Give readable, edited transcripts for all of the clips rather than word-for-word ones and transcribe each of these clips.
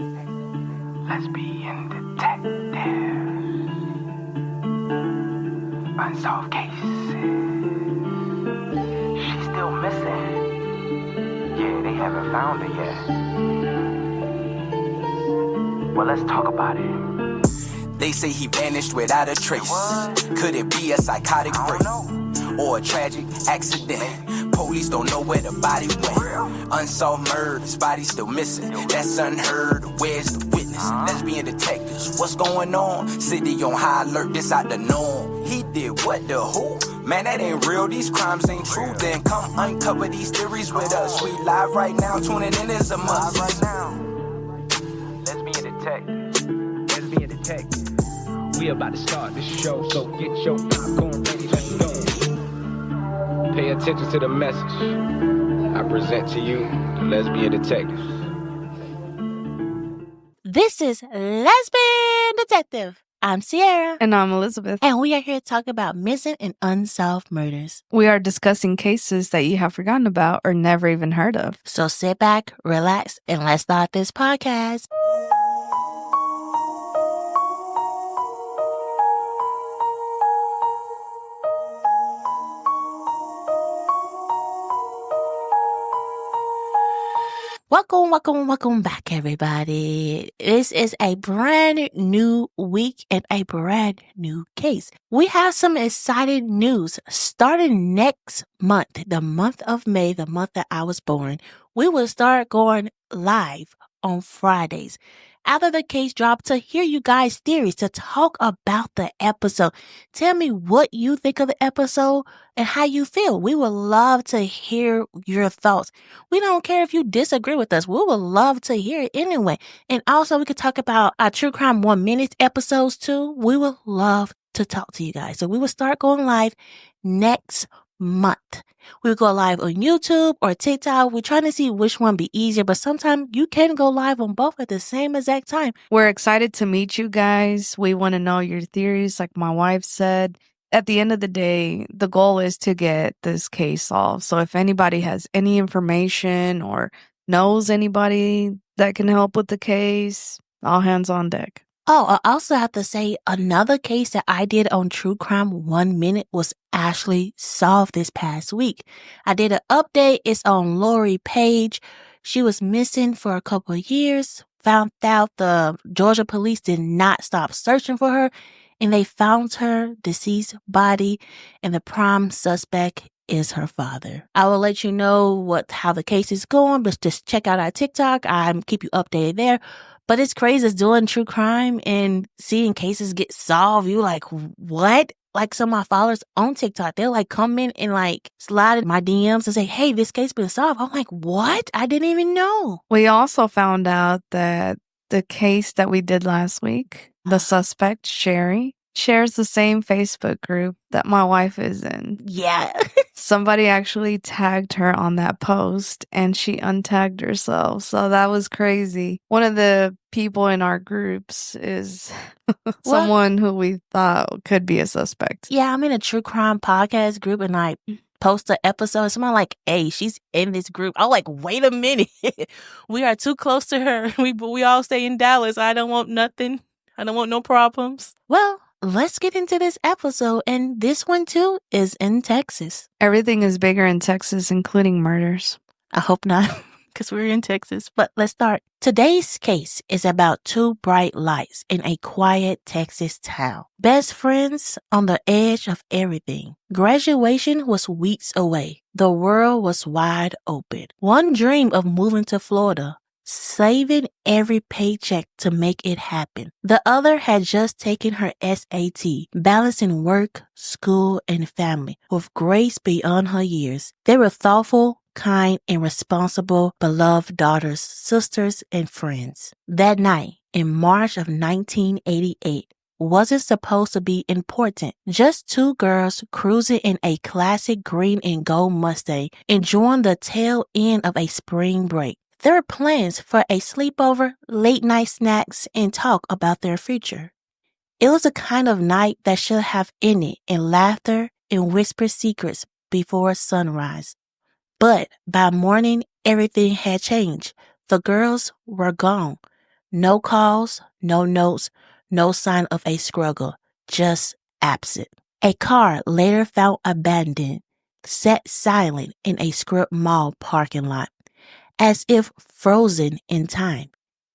Lesbian Detective. Unsolved cases. She's still missing. Yeah, they haven't found her yet. Well, let's talk about it. They say he vanished without a trace. Could it be a psychotic break or a tragic accident? Police don't know where the body went. Unsolved murders, body still missing. That's unheard. Where's the witness? Lesbian detectives, what's going on? City on high alert, this out the norm. He did what, the who? Man, that ain't real, these crimes ain't true. Then come uncover these theories with us. We live right now, tuning in is a must. Right now. Lesbian Detective. Lesbian Detective. We about to start this show, so get your popcorn ready, let's go. Pay attention to the message. I present to you the Lesbian Detective. This is Lesbian Detective. I'm Sierra. And I'm Elizabeth. And we are here to talk about missing and unsolved murders. We are discussing cases that you have forgotten about or never even heard of. So sit back, relax, and let's start this podcast. Welcome back, everybody. This is a brand new week and a brand new case. We have some exciting news. Starting next month, the month of May, the month that I was born, we will start going live on Fridays after the case dropped to hear you guys' theories, to talk about the episode. Tell me what you think of the episode and how you feel. We would love to hear your thoughts. We don't care if you disagree with us. We would love to hear it anyway. And also, we could talk about our True Crime 1 Minute episodes too. We would love to talk to you guys. So we will start going live next month. We'll go live on YouTube or TikTok. We're trying to see which one be easier, but sometimes you can go live on both at the same exact time. We're excited to meet you guys. We want to know your theories, like my wife said. At the end of the day, the goal is to get this case solved. So if anybody has any information or knows anybody that can help with the case, all hands on deck. Oh, I also have to say another case that I did on True Crime 1 Minute was actually solved this past week. I did an update. It's on Lori Page. She was missing for a couple of years. Found out the Georgia police did not stop searching for her, and they found her deceased body, and the prime suspect is her father. I will let you know how the case is going, but just check out our TikTok. I'll keep you updated there. But it's crazy doing true crime and seeing cases get solved. You like, what? Like some of my followers on TikTok, they'll like come in and like slide in my DMs and say, hey, this case been solved. I'm like, what? I didn't even know. We also found out that the case that we did last week, the suspect, Sherry, shares the same Facebook group that my wife is in. Yeah. Somebody actually tagged her on that post and she untagged herself. So that was crazy. One of the people in our groups is someone who we thought could be a suspect. Yeah, I'm in a true crime podcast group and I post an episode. Someone like, hey, she's in this group. I'm like, wait a minute. We are too close to her. We all stay in Dallas. I don't want nothing. I don't want no problems. Well, let's get into this episode. And this one, too, is in Texas. Everything is bigger in Texas, including murders. I hope not, because we're in Texas. But let's start. Today's case is about two bright lights in a quiet Texas town. Best friends on the edge of everything. Graduation was weeks away. The world was wide open. One dreamed of moving to Florida, saving every paycheck to make it happen. The other had just taken her SAT, balancing work, school, and family with grace beyond her years. They were thoughtful, kind, and responsible, beloved daughters, sisters, and friends. That night, in March of 1988, wasn't supposed to be important. Just two girls cruising in a classic green and gold Mustang, enjoying the tail end of a spring break. There were plans for a sleepover, late night snacks, and talk about their future. It was a kind of night that should have ended in laughter and whispered secrets before sunrise. But by morning, everything had changed. The girls were gone. No calls, no notes, no sign of a struggle, just absent. A car later found abandoned, sat silent in a strip mall parking lot, as if frozen in time.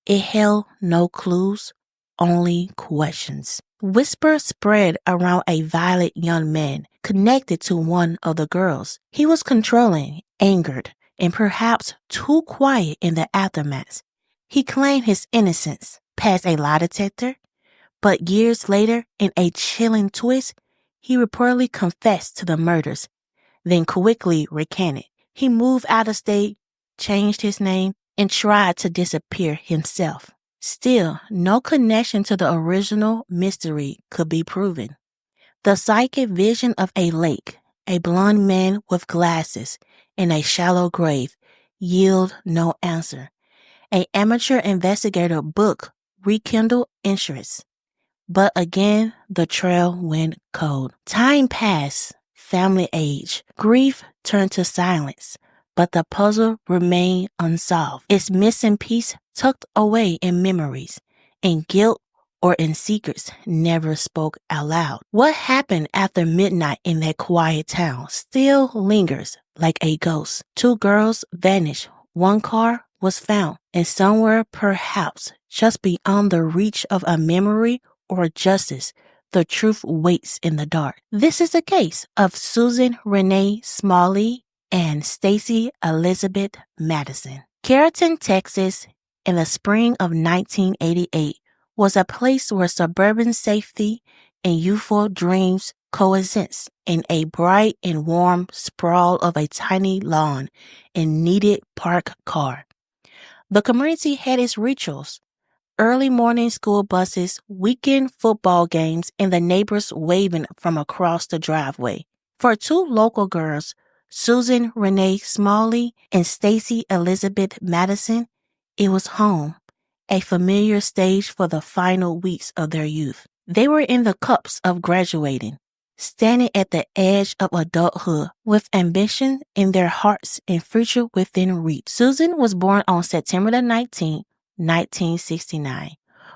It held no clues, only questions. Whispers spread around a violent young man connected to one of the girls. He was controlling, angered, and perhaps too quiet in the aftermath. He claimed his innocence, passed a lie detector, but years later, in a chilling twist, he reportedly confessed to the murders, then quickly recanted. He moved out of state, changed his name, and tried to disappear himself. Still, no connection to the original mystery could be proven. The psychic vision of a lake, a blond man with glasses, and a shallow grave yield no answer. An amateur investigator book rekindled interest. But again, the trail went cold. Time passed, family age, grief turned to silence, but the puzzle remained unsolved. Its missing piece tucked away in memories, in guilt or in secrets never spoke out loud. What happened after midnight in that quiet town still lingers like a ghost. 2 girls vanished. 1 car was found, and somewhere perhaps just beyond the reach of a memory or justice, the truth waits in the dark. This is the case of Susan Renee Smalley and Stacey Elizabeth Madison. Carrollton, Texas, in the spring of 1988, was a place where suburban safety and youthful dreams coexist in a bright and warm sprawl of a tiny lawn and needed parked car. The community had its rituals. Early morning school buses, weekend football games, and the neighbors waving from across the driveway. For 2 local girls, Susan Renee Smalley and Stacey Elizabeth Madison, it was home, a familiar stage for the final weeks of their youth. They were in the cups of graduating, standing at the edge of adulthood with ambition in their hearts and future within reach. Susan was born on September the 19th, 1969,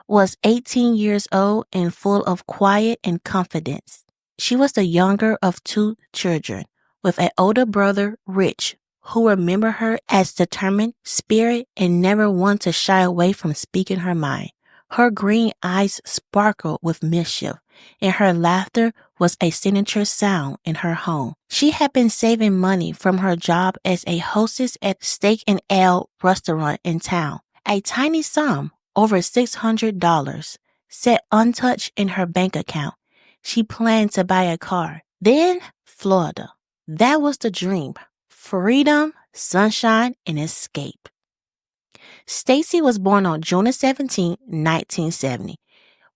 was 18 years old and full of quiet and confidence. She was the younger of 2 children, with an older brother, Rich, who remembered her as determined, spirit, and never one to shy away from speaking her mind. Her green eyes sparkled with mischief, and her laughter was a signature sound in her home. She had been saving money from her job as a hostess at Steak and Ale restaurant in town. A tiny sum, over $600, sat untouched in her bank account. She planned to buy a car. Then, Florida. That was the dream. Freedom, sunshine, and escape. Stacey was born on June 17, 1970,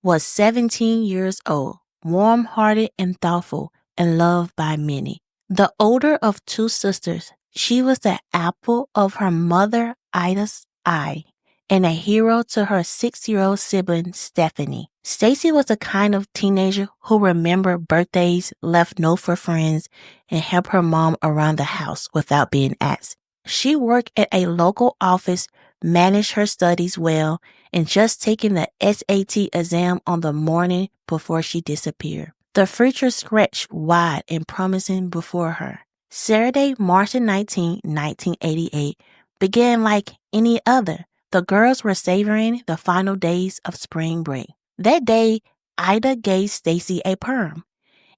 was 17 years old, warm-hearted and thoughtful, and loved by many. The older of 2 sisters, she was the apple of her mother Ida's eye, and a hero to her 6-year-old sibling, Stephanie. Stacey was the kind of teenager who remembered birthdays, left notes for friends, and helped her mom around the house without being asked. She worked at a local office, managed her studies well, and just taken the SAT exam on the morning before she disappeared. The future stretched wide and promising before her. Saturday, March 19, 1988, began like any other. The girls were savoring the final days of spring break. That day, Ida gave Stacey a perm.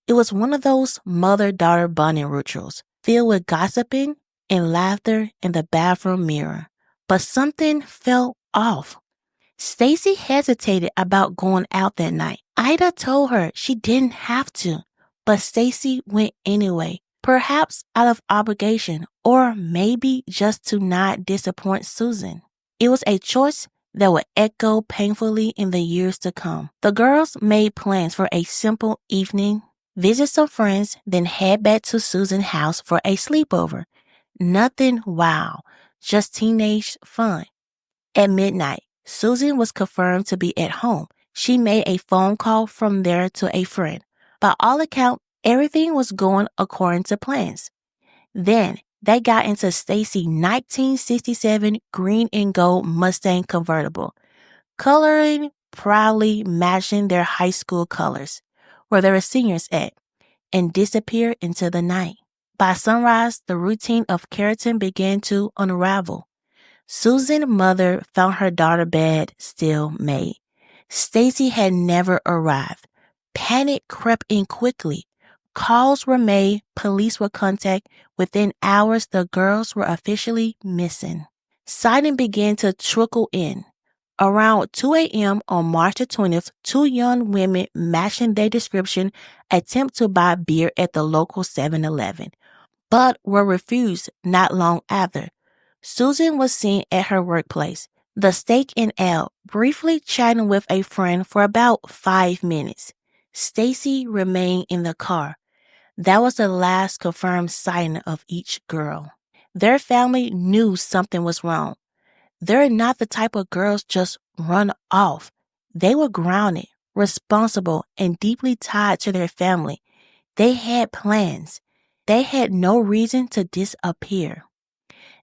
It was one of those mother-daughter bonding rituals, filled with gossiping and laughter in the bathroom mirror. But something felt off. Stacey hesitated about going out that night. Ida told her she didn't have to, but Stacey went anyway, perhaps out of obligation or maybe just to not disappoint Susan. It was a choice that would echo painfully in the years to come. The girls made plans for a simple evening, visit some friends, then head back to Susan's house for a sleepover. Nothing wow, just teenage fun. At midnight, Susan was confirmed to be at home. She made a phone call from there to a friend. By all accounts, everything was going according to plans. Then, they got into Stacey's 1967 green and gold Mustang convertible. coloring proudly matching their high school colors, where they were seniors at, and disappeared into the night. By sunrise, the routine of Carrollton began to unravel. Susan's mother found her daughter's bed still made. Stacie had never arrived. Panic crept in quickly. Calls were made, police were contacted. Within hours, the girls were officially missing. Sightings began to trickle in. Around 2 a.m. on March the 20th, two young women matching their description attempt to buy beer at the local 7-Eleven, but were refused not long after. Susan was seen at her workplace, the Steak and Ale, briefly chatting with a friend for about 5 minutes. Stacie remained in the car. That was the last confirmed sighting of each girl. Their family knew something was wrong. They're not the type of girls just run off. They were grounded, responsible, and deeply tied to their family. They had plans. They had no reason to disappear.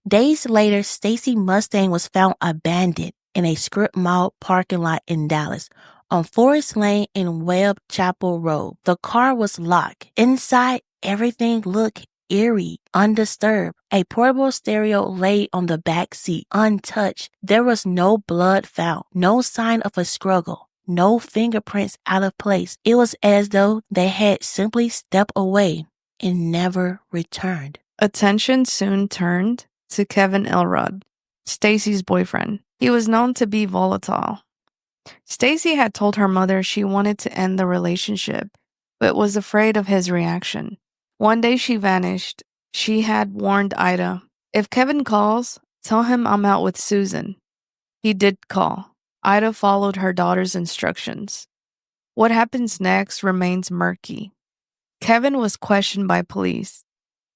Days later, Stacie Mustang was found abandoned in a strip mall parking lot in Dallas on Forest Lane and Webb Chapel Road. The car was locked. Inside, everything looked eerie, undisturbed. A portable stereo lay on the back seat, untouched. There was no blood found, no sign of a struggle, no fingerprints out of place. It was as though they had simply stepped away and never returned. Attention soon turned to Kevin Elrod, Stacey's boyfriend. He was known to be volatile. Stacey had told her mother she wanted to end the relationship, but was afraid of his reaction. One day she vanished. She had warned Ida, "If Kevin calls, tell him I'm out with Susan." He did call. Ida followed her daughter's instructions. What happens next remains murky. Kevin was questioned by police.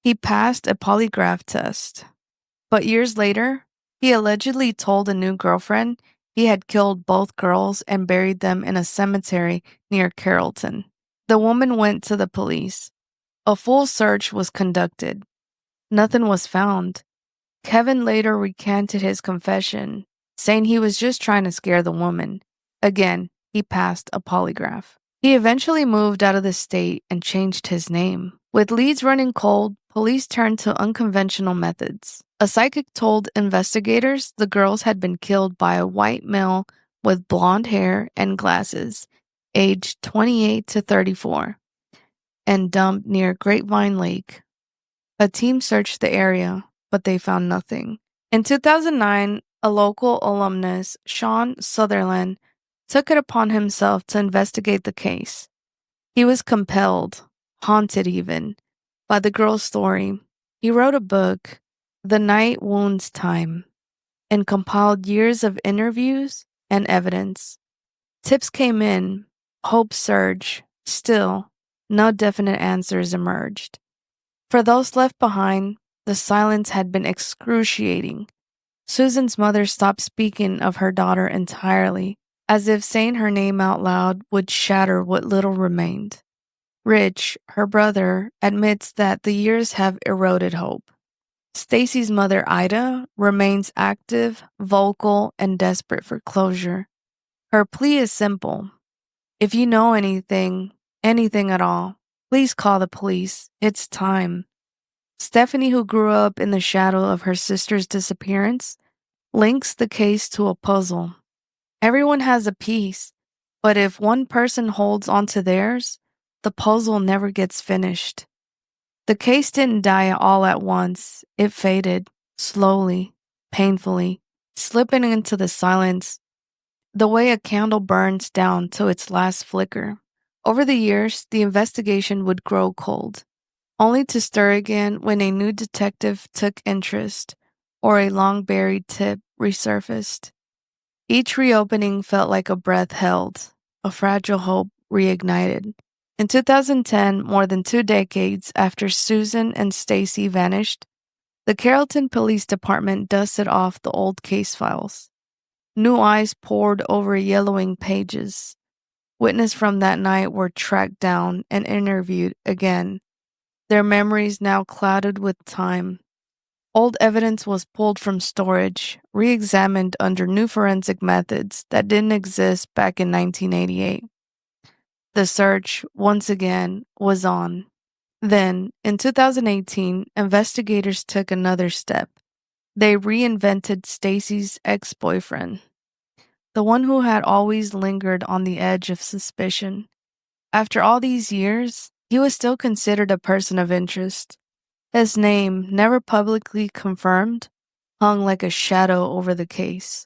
He passed a polygraph test. But years later, he allegedly told a new girlfriend he had killed both girls and buried them in a cemetery near Carrollton. The woman went to the police. A full search was conducted. Nothing was found. Kevin later recanted his confession, saying he was just trying to scare the woman. Again, he passed a polygraph. He eventually moved out of the state and changed his name. With leads running cold, police turned to unconventional methods. A psychic told investigators the girls had been killed by a white male with blonde hair and glasses, aged 28 to 34, and dumped near Grapevine Lake. A team searched the area, but they found nothing. In 2009, a local alumnus, Sean Sutherland, took it upon himself to investigate the case. He was compelled, haunted even, by the girl's story. He wrote a book, The Night Wounds Time, and compiled years of interviews and evidence. Tips came in, hope surged. Still, no definite answers emerged. For those left behind, the silence had been excruciating. Susan's mother stopped speaking of her daughter entirely, as if saying her name out loud would shatter what little remained. Rich, her brother, admits that the years have eroded hope. Stacey's mother, Ida, remains active, vocal, and desperate for closure. Her plea is simple. If you know anything at all, please call the police. It's time. Stephanie, who grew up in the shadow of her sister's disappearance, links the case to a puzzle. Everyone has a piece, but if one person holds onto theirs, the puzzle never gets finished. The case didn't die all at once. It faded, slowly, painfully, slipping into the silence, the way a candle burns down to its last flicker. Over the years, the investigation would grow cold, only to stir again when a new detective took interest or a long-buried tip resurfaced. Each reopening felt like a breath held, a fragile hope reignited. In 2010, more than 2 decades after Susan and Stacey vanished, the Carrollton Police Department dusted off the old case files. New eyes pored over yellowing pages. Witnesses from that night were tracked down and interviewed again, their memories now clouded with time. Old evidence was pulled from storage, re-examined under new forensic methods that didn't exist back in 1988. The search, once again, was on. Then, in 2018, investigators took another step. They reinvented Stacy's ex-boyfriend, the one who had always lingered on the edge of suspicion. After all these years, he was still considered a person of interest. His name, never publicly confirmed, hung like a shadow over the case,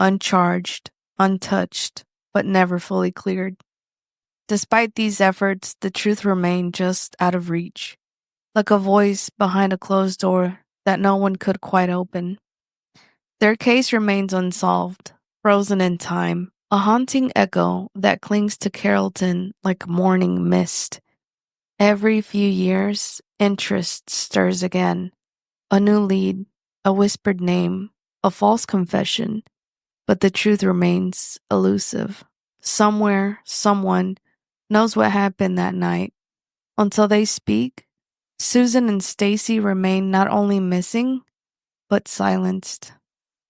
uncharged, untouched, but never fully cleared. Despite these efforts, the truth remained just out of reach, like a voice behind a closed door that no one could quite open. Their case remains unsolved, frozen in time, a haunting echo that clings to Carrollton like morning mist. Every few years, interest stirs again. A new lead, a whispered name, a false confession, but the truth remains elusive. Somewhere, someone knows what happened that night. Until they speak, Susan and Stacey remain not only missing, but silenced.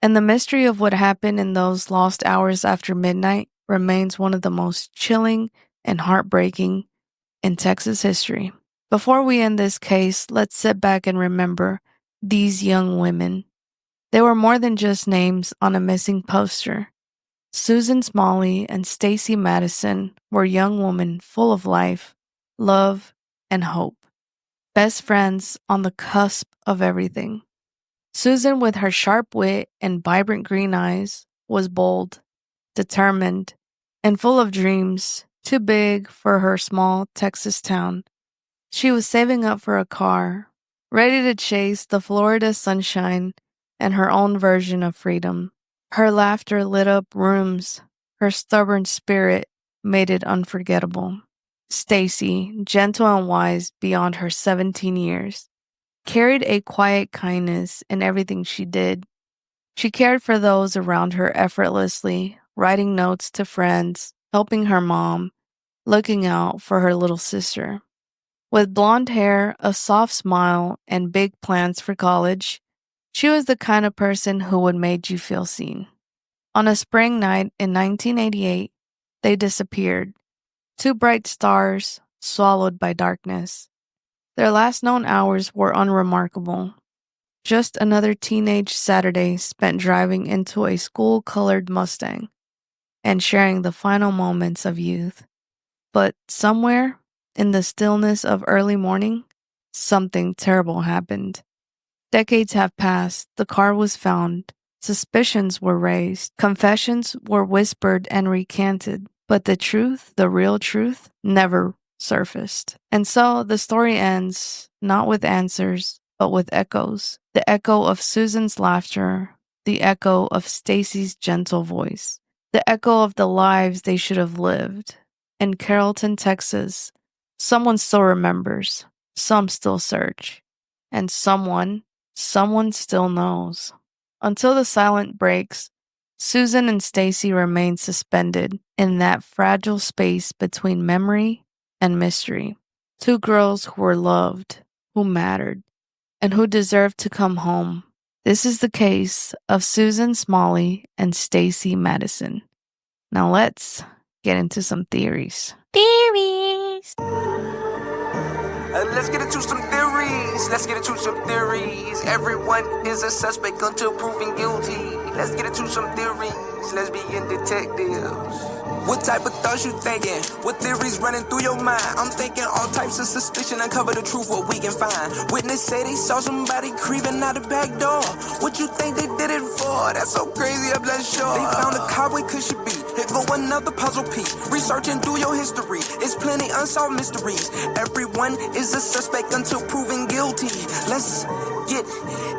And the mystery of what happened in those lost hours after midnight remains one of the most chilling and heartbreaking in Texas history. Before we end this case, let's sit back and remember these young women. They were more than just names on a missing poster. Susan Smalley and Stacey Madison were young women full of life, love, and hope. Best friends on the cusp of everything. Susan, with her sharp wit and vibrant green eyes, was bold, determined, and full of dreams, too big for her small Texas town. She was saving up for a car, ready to chase the Florida sunshine and her own version of freedom. Her laughter lit up rooms. Her stubborn spirit made it unforgettable. Stacy, gentle and wise beyond her 17 years, carried a quiet kindness in everything she did. She cared for those around her effortlessly, writing notes to friends, helping her mom, looking out for her little sister. With blonde hair, a soft smile, and big plans for college, she was the kind of person who would make you feel seen. On a spring night in 1988, they disappeared. Two bright stars swallowed by darkness. Their last known hours were unremarkable. Just another teenage Saturday spent driving into a school-colored Mustang and sharing the final moments of youth. But somewhere, in the stillness of early morning, something terrible happened. Decades have passed, the car was found, suspicions were raised, confessions were whispered and recanted, but the truth, the real truth, never surfaced. And so the story ends not with answers, but with echoes. The echo of Susan's laughter, the echo of Stacy's gentle voice, the echo of the lives they should have lived. In Carrollton, Texas, someone still remembers, some still search, and someone still knows. Until the silence breaks, Susan and Stacey remain suspended in that fragile space between memory and mystery. Two girls who were loved, who mattered, and who deserved to come home. This is the case of Susan Smalley and Stacey Madison. Now let's get into some theories. Theories! Let's get into some theories. Everyone is a suspect until proven guilty. Let's get into some theories. Lesbian detectives. What type of thoughts you thinking? What theories running through your mind? I'm thinking all types of suspicion. Uncover the truth, what we can find. Witness say they saw somebody creeping out the back door. What you think they did it for? That's so crazy, I'm not sure. They found a car, where could she be? Here go another puzzle piece. Researching through your history. It's plenty unsolved mysteries. Everyone is a suspect until proven guilty. Let's get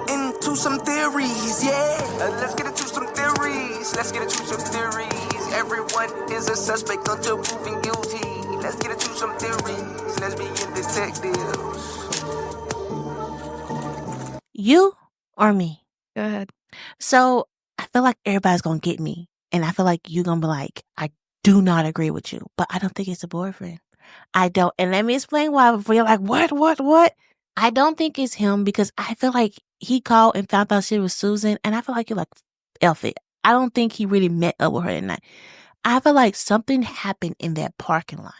into some theories, yeah. Let's get into some theories. Everyone is a suspect until proven guilty. Let's get into some theories. Lesbian detectives. You or me? Go ahead. So I feel like everybody's going to get me. And I feel like you're going to be like, I do not agree with you. But I don't think it's a boyfriend. I don't. And let me explain why before you're like, what? I don't think it's him because I feel like he called and found out she was Susan, and I feel like you're like, F it. I don't think he really met up with her that night. I feel like something happened in that parking lot.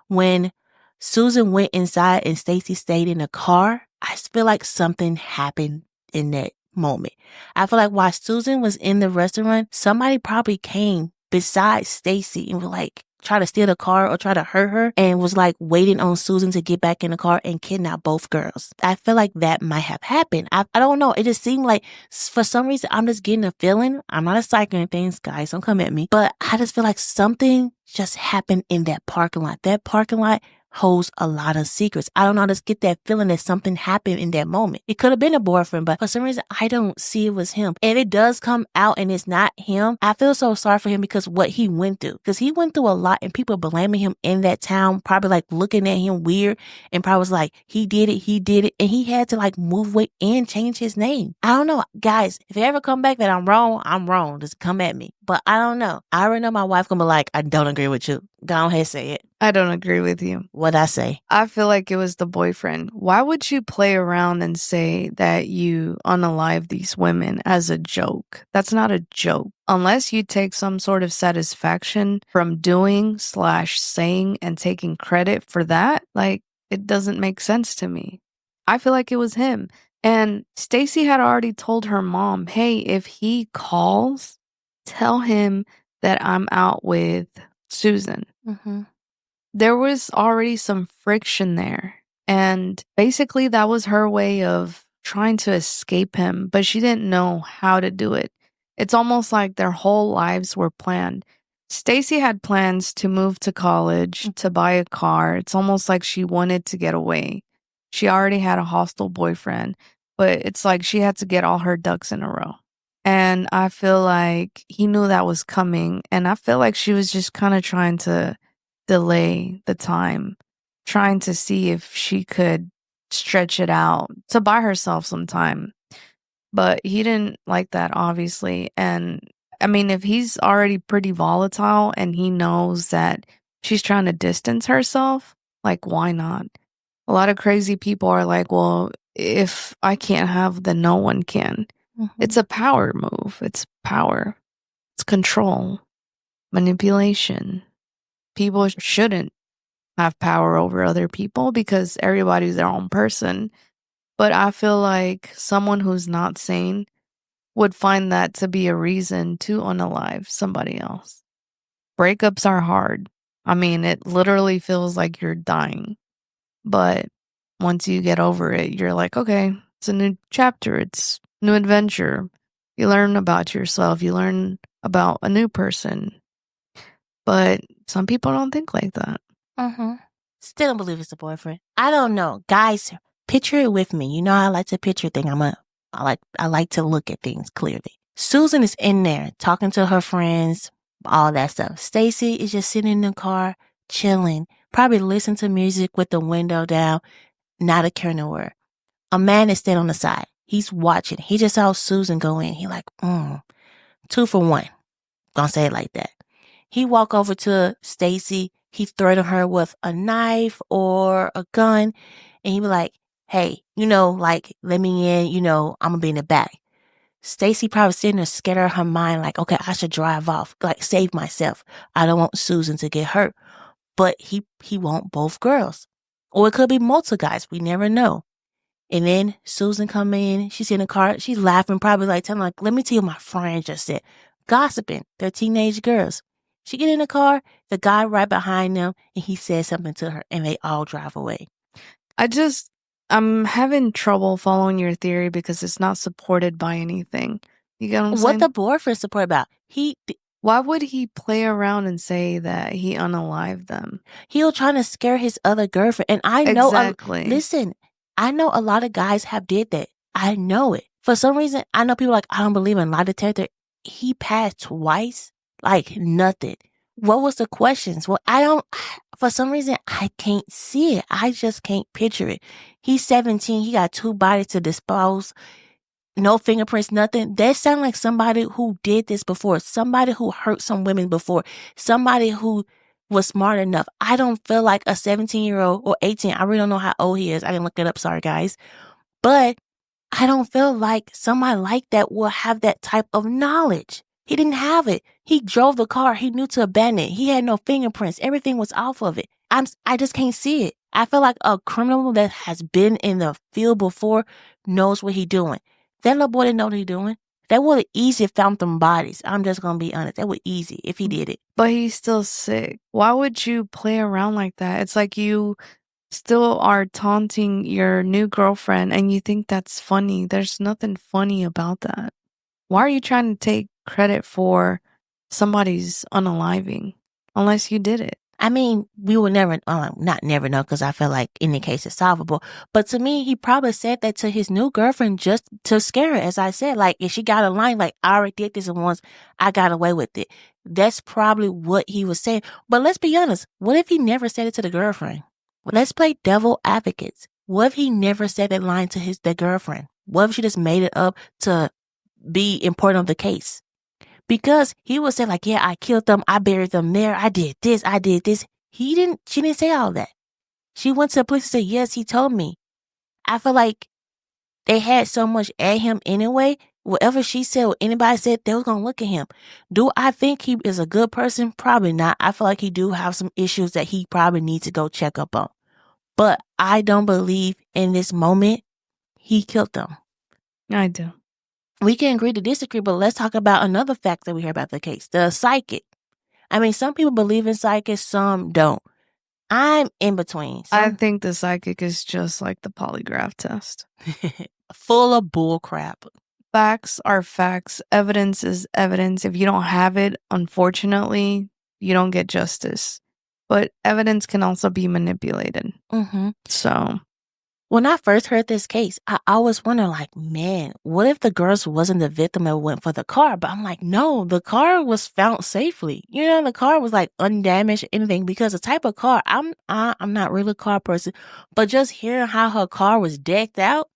When Susan went inside and Stacey stayed in the car, I just feel like something happened in that moment. I feel like while Susan was in the restaurant, somebody probably came besides Stacey and was like, try to steal the car or try to hurt her and was like waiting on Susan to get back in the car and kidnap both girls. I feel like that might have happened. I don't know. It just seemed like for some reason I'm just getting a feeling. I'm not a psycho and things, guys. Don't come at me. But I just feel like something just happened in that parking lot. That parking lot holds a lot of secrets. I don't know. I just get that feeling that something happened in that moment. It could have been a boyfriend, but for some reason, I don't see it was him. If it does come out and it's not him, I feel so sorry for him because what he went through. Because he went through a lot and people blaming him in that town, probably like looking at him weird and probably was like, he did it. And he had to like move away and change his name. I don't know. Guys, if you ever come back that I'm wrong. Just come at me. But I don't know. I already know my wife gonna be like, I don't agree with you. Go ahead, say it. I don't agree with you. What'd I say? I feel like it was the boyfriend. Why would you play around and say that you unalive these women as a joke? That's not a joke. Unless you take some sort of satisfaction from doing/saying and taking credit for that, like, it doesn't make sense to me. I feel like it was him. And Stacey had already told her mom, hey, if he calls, tell him that I'm out with Susan. Mm-hmm. There was already some friction there. And basically that was her way of trying to escape him, but she didn't know how to do it. It's almost like their whole lives were planned. Stacey had plans to move to college, to buy a car. It's almost like she wanted to get away. She already had a hostile boyfriend, but it's like she had to get all her ducks in a row. And I feel like he knew that was coming. And I feel like she was just kind of trying to delay the time, trying to see if she could stretch it out to buy herself some time. But he didn't like that, obviously. And I mean, if he's already pretty volatile and he knows that she's trying to distance herself, like, why not? A lot of crazy people are like, well, if I can't have, then no one can. Mm-hmm. It's a power move. It's power. It's control, manipulation. People shouldn't have power over other people because everybody's their own person. But I feel like someone who's not sane would find that to be a reason to unalive somebody else. Breakups are hard. I mean, it literally feels like you're dying. But once you get over it, you're like, okay, it's a new chapter. It's new adventure. You learn about yourself. You learn about a new person. But some people don't think like that. Mm-hmm. Still don't believe it's a boyfriend. I don't know. Guys, picture it with me. You know I like to picture things. I like to look at things clearly. Susan is in there talking to her friends, all that stuff. Stacey is just sitting in the car, chilling, probably listening to music with the window down, not a care nowhere. A man is standing on the side. He's watching. He just saw Susan go in. He like, 2 for 1. Gonna say it like that. He walk over to Stacey. He threatened her with a knife or a gun. And he be like, hey, like, let me in. I'm gonna be in the back. Stacey probably sitting there scared out of her mind, like, okay, I should drive off, like, save myself. I don't want Susan to get hurt. But he want both girls. Or it could be multiple guys. We never know. And then Susan come in. She's in the car. She's laughing, probably like telling, like, let me tell you what my friend just said. Gossiping. They're teenage girls. She get in the car, the guy right behind them, and he says something to her, and they all drive away. I'm having trouble following your theory because it's not supported by anything. You get what I'm saying? What the boyfriend support about? Why would he play around and say that he unalived them? He was trying to scare his other girlfriend. And I know, exactly. Listen, I know a lot of guys have did that. I know it. For some reason, I know people like, I don't believe in lie detector. He passed twice, like nothing. What was the questions? Well, for some reason, I can't see it. I just can't picture it. He's 17. He got 2 bodies to dispose. No fingerprints, nothing. That sounds like somebody who did this before. Somebody who hurt some women before. Somebody who was smart enough. I don't feel like a 17-year-old or 18. I really don't know how old he is. I didn't look it up. Sorry, guys. But I don't feel like somebody like that will have that type of knowledge. He didn't have it. He drove the car. He knew to abandon it. He had no fingerprints. Everything was off of it. I just can't see it. I feel like a criminal that has been in the field before knows what he's doing. That little boy didn't know what he's doing. That would have easy found them bodies. I'm just going to be honest. That would easy if he did it. But he's still sick. Why would you play around like that? It's like you still are taunting your new girlfriend and you think that's funny. There's nothing funny about that. Why are you trying to take credit for somebody's unaliving unless you did it? I mean, we will never, not never know because I feel like any case is solvable. But to me, he probably said that to his new girlfriend just to scare her. As I said, like if she got a line, like I already did this once, I got away with it. That's probably what he was saying. But let's be honest. What if he never said it to the girlfriend? Let's play devil advocates. What if he never said that line to the girlfriend? What if she just made it up to be important of the case? Because he would say like, yeah, I killed them. I buried them there. I did this. She didn't say all that. She went to the police and said, yes, he told me. I feel like they had so much at him anyway. Whatever she said or anybody said, they was going to look at him. Do I think he is a good person? Probably not. I feel like he do have some issues that he probably needs to go check up on. But I don't believe in this moment he killed them. I do. We can agree to disagree, but let's talk about another fact that we hear about the case, the psychic. I mean, some people believe in psychics, some don't. I'm in between. I think the psychic is just like the polygraph test. Full of bull crap. Facts are facts. Evidence is evidence. If you don't have it, unfortunately, you don't get justice. But evidence can also be manipulated. Mm-hmm. So when I first heard this case, I always wondered, like, man, what if the girls wasn't the victim that went for the car? But I'm like, no, the car was found safely. You know, the car was like undamaged or anything because the type of car, I'm not really a car person, but just hearing how her car was decked out,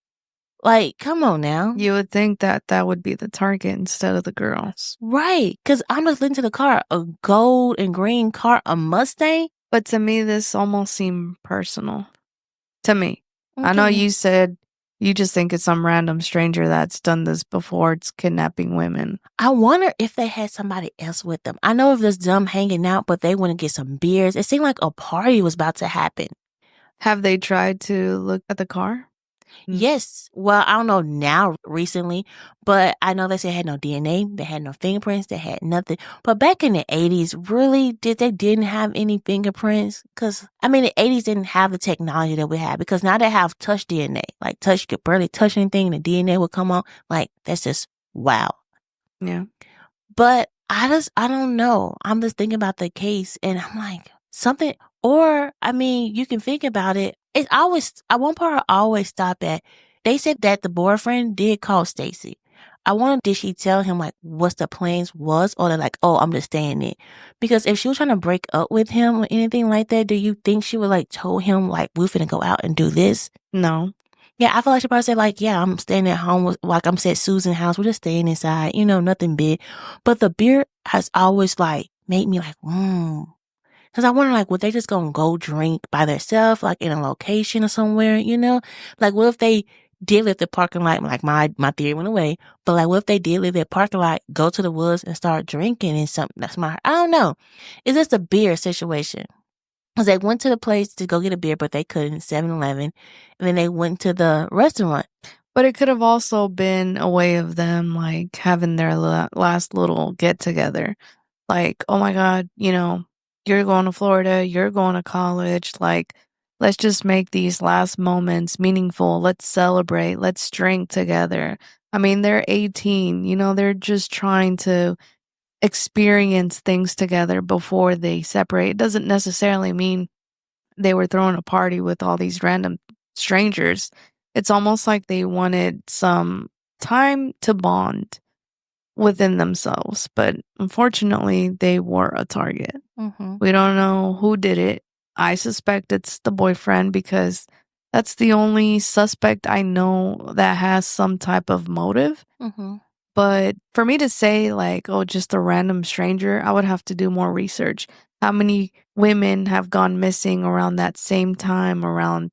like, come on now. You would think that that would be the target instead of the girls. Right, because I'm just looking to the car, a gold and green car, a Mustang. But to me, this almost seemed personal. To me. I know you said you just think it's some random stranger that's done this before. It's kidnapping women. I wonder if they had somebody else with them. I know if there's them hanging out, but they want to get some beers. It seemed like a party was about to happen. Have they tried to look at the car? Yes. Well, I don't know now recently, but I know they said they had no DNA. They had no fingerprints. They had nothing. But back in the 80s, really, they didn't have any fingerprints? Because, I mean, the 80s didn't have the technology that we have because now they have touch DNA. Like, you could barely touch anything and the DNA would come on. Like, that's just wow. Yeah. But I don't know. I'm just thinking about the case and I'm like, something, or, I mean, you can think about it. It's always, at one part I always stop at, they said that the boyfriend did call Stacy. I wonder, did she tell him like what the plans was, or they're like, oh, I'm just staying in? Because if she was trying to break up with him or anything like that, do you think she would like told him like, we're finna go out and do this? No. Yeah, I feel like she probably said like, yeah, I'm staying at home with, like I'm at Susan's house. We're just staying inside, you know, nothing big. But the beer has always like made me like, Because I wonder, like, would they just go drink by themselves, like in a location or somewhere, you know? Like, what if they did leave the parking lot? Like, my theory went away. But, like, what if they did leave their parking lot, go to the woods and start drinking and something? That's I don't know. It's just a beer situation. Because they went to the place to go get a beer, but they couldn't, 7-Eleven. And then they went to the restaurant. But it could have also been a way of them, like, having their last little get-together. Like, oh my God, you know, you're going to Florida, you're going to college, like, let's just make these last moments meaningful. Let's celebrate. Let's drink together. I mean, they're 18, you know, they're just trying to experience things together before they separate. It doesn't necessarily mean they were throwing a party with all these random strangers. It's almost like they wanted some time to bond within themselves, but unfortunately they were a target. We don't know who did it. I suspect it's the boyfriend because that's the only suspect I know that has some type of motive. But for me to say like, oh, just a random stranger, I would have to do more research. How many women have gone missing around that same time, around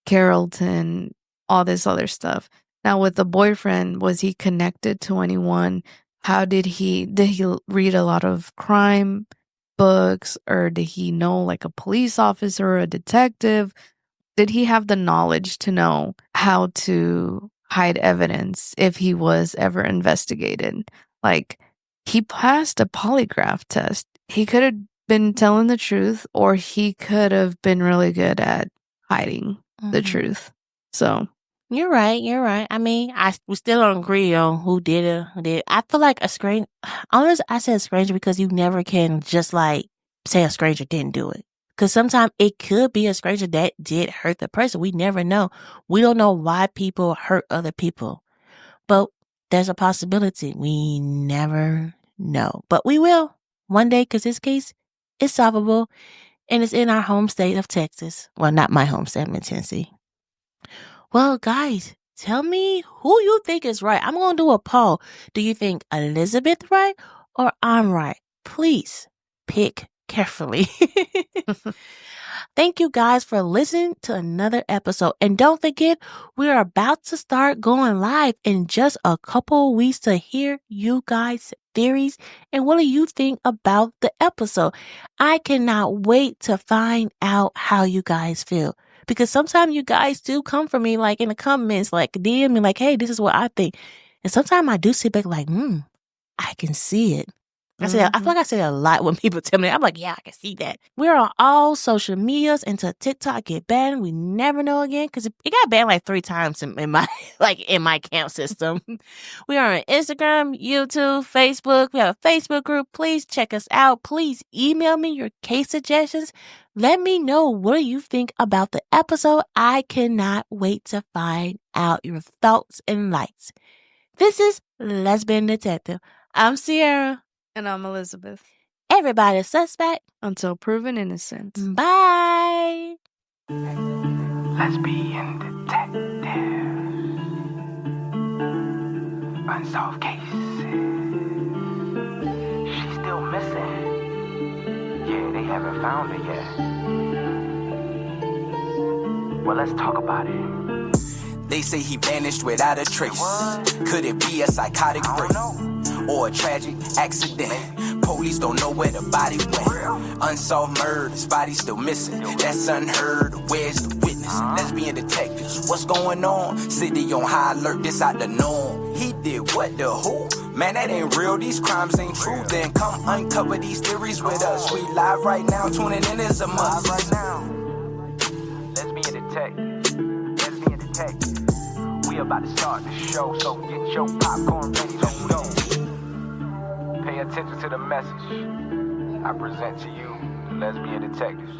Carrollton, all this other stuff? Now, with the boyfriend, was he connected to anyone? How did he read a lot of crime books, or did he know like a police officer or a detective? Did he have the knowledge to know how to hide evidence if he was ever investigated? Like, he passed a polygraph test. He could have been telling the truth, or he could have been really good at hiding the truth. So, You're right. I mean, we still don't agree on who did it. I feel like a stranger, honestly, I said stranger because you never can just like say a stranger didn't do it. Because sometimes it could be a stranger that did hurt the person. We never know. We don't know why people hurt other people. But there's a possibility. We never know. But we will one day, because this case is solvable and it's in our home state of Texas. Well, not my home state, I'm in Tennessee. Well, guys, tell me who you think is right. I'm going to do a poll. Do you think Elizabeth right or I'm right? Please pick carefully. Thank you guys for listening to another episode. And don't forget, we're about to start going live in just a couple weeks to hear you guys' theories and what do you think about the episode. I cannot wait to find out how you guys feel. Because sometimes you guys do come for me like in the comments, like DM me like, hey, this is what I think. And sometimes I do sit back like, I can see it. I feel like I say it a lot when people tell me that. I'm like, yeah, I can see that. We're on all social medias until TikTok get banned. We never know again because it got banned like 3 times in my in my camp system. We are on Instagram, YouTube, Facebook. We have a Facebook group. Please check us out. Please email me your case suggestions. Let me know what you think about the episode. I cannot wait to find out your thoughts and likes. This is Lesbian Detective. I'm Sierra. and I'm Elizabeth. Everybody's suspect Until proven innocent. Bye. Lesbian Detective. Unsolved cases. She's still missing. Yeah, they haven't found her yet. Well, let's talk about it. They say he vanished without a trace. Could it be a psychotic break? Or a tragic accident? Police don't know where the body went. Unsolved murders, body still missing. That's unheard. Where's the witness? Lesbian detectives, what's going on? City on high alert, this out the norm. He did what, the who? Man, that ain't real, these crimes ain't true. Then come uncover these theories with us. We live right now, tuning in is a must. Right now. Lesbian detective. Lesbian detective. We about to start the show, so get your popcorn ready, let's go. Pay attention to the message I present to you, the Lesbian Detectives.